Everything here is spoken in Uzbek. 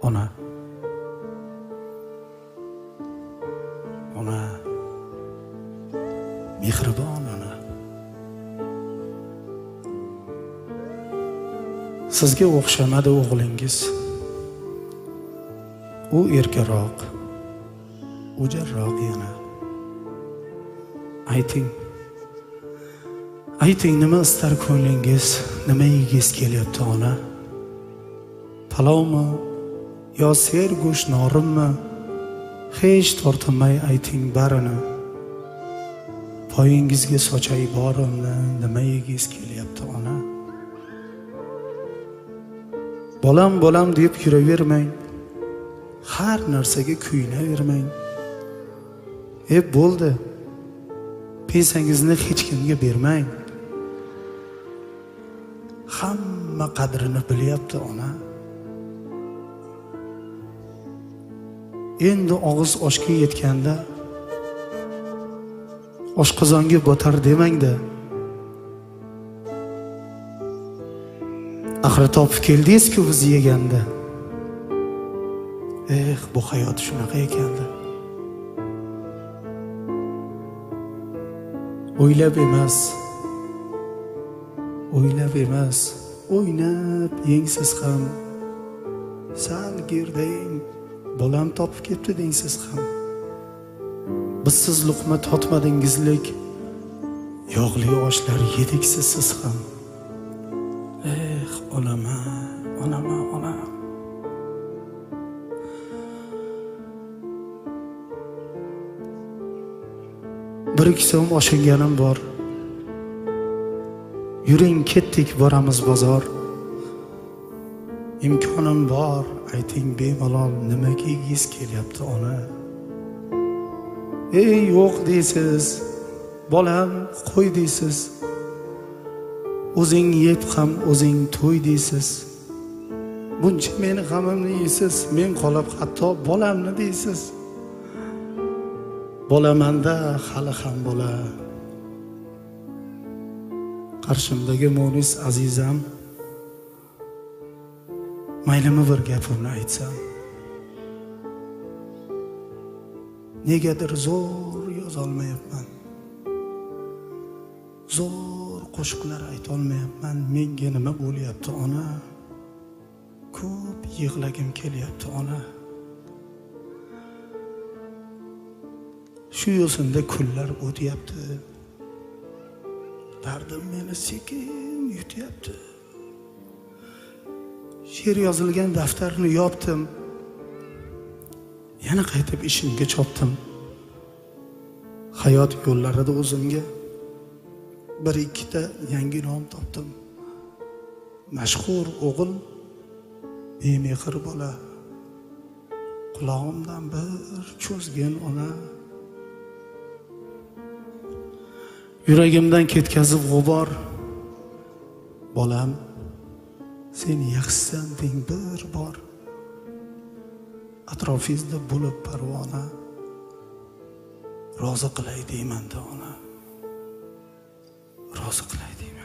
ona. Ona mehribon ona. Sizga o'xshamadi o'g'lingiz. U erkaroq, u jarroq yana. Ayting nima istar ko'nglingiz, nima yegiz kelyapti ona? Palovmi yo sergo'sht norinmi? Hech tortinmay ayting barini. Poyingizga sochay borimni, nima yegiz kelyapti ona? Bolam deb yuravermang. Har narsaga kuyinavermang. Bo'ldi. Pensangizni hech kimga bermang. Hamma qadrini bilyapti ona. Endi og'iz oshga yetganda oshqozonga botar demangda. Axir topib keldingiz-ku biz yeganda. Bu hayot shunaqa ekanda. O'ylab emas, o'ynab yengsiz ham. Sal girdayim, bolam topib ketdi dengsiz ham. Bizsiz luqma totmadingizlik, yog'li oshlar yediksiz siz ham. Onam. Bir ikki so'm oshinganim bor. Yuring ketdik boramiz bozor. Imkonim bor, ayting bemalol nimaga yegiz kelyapti ona? Yo'q deysiz, bolam qo'y deysiz. O'zing yeb ham o'zing to'y deysiz. Buncha meni g'amimni yeysiz, men qolib hatto bolamni deysiz. Bolamanda hali ham bola. Qarshimdagi Mo'nis azizam, maylimi bir gapimni aytsam. Negadir zo'r yozolmayapman. Zo'r qo'shiqlar aytolmayapman. Menga nima bo'lyapti ona? Ko'p yig'lagim kelyapti ona. Shu yo'sinda kunlar o'tyapti. Dardim meni sekin yutyapti. She'r yozilgan daftarni yopdim. Yana qaytib ishimga chopdim. Hayot yo'llarida o'zimga bir ikkita yangi nom topdim. Mashhur o'g'il, bemehr bola. Qulog'imdan bir cho'zgan ona. Yuragimdan ketkazib g'ubor. Bolam, sen yaxshisan deng bir bor. Atrofingizda bo'lib parvona. Rozi qilay deyman-da ona. Rozi qilay deyman.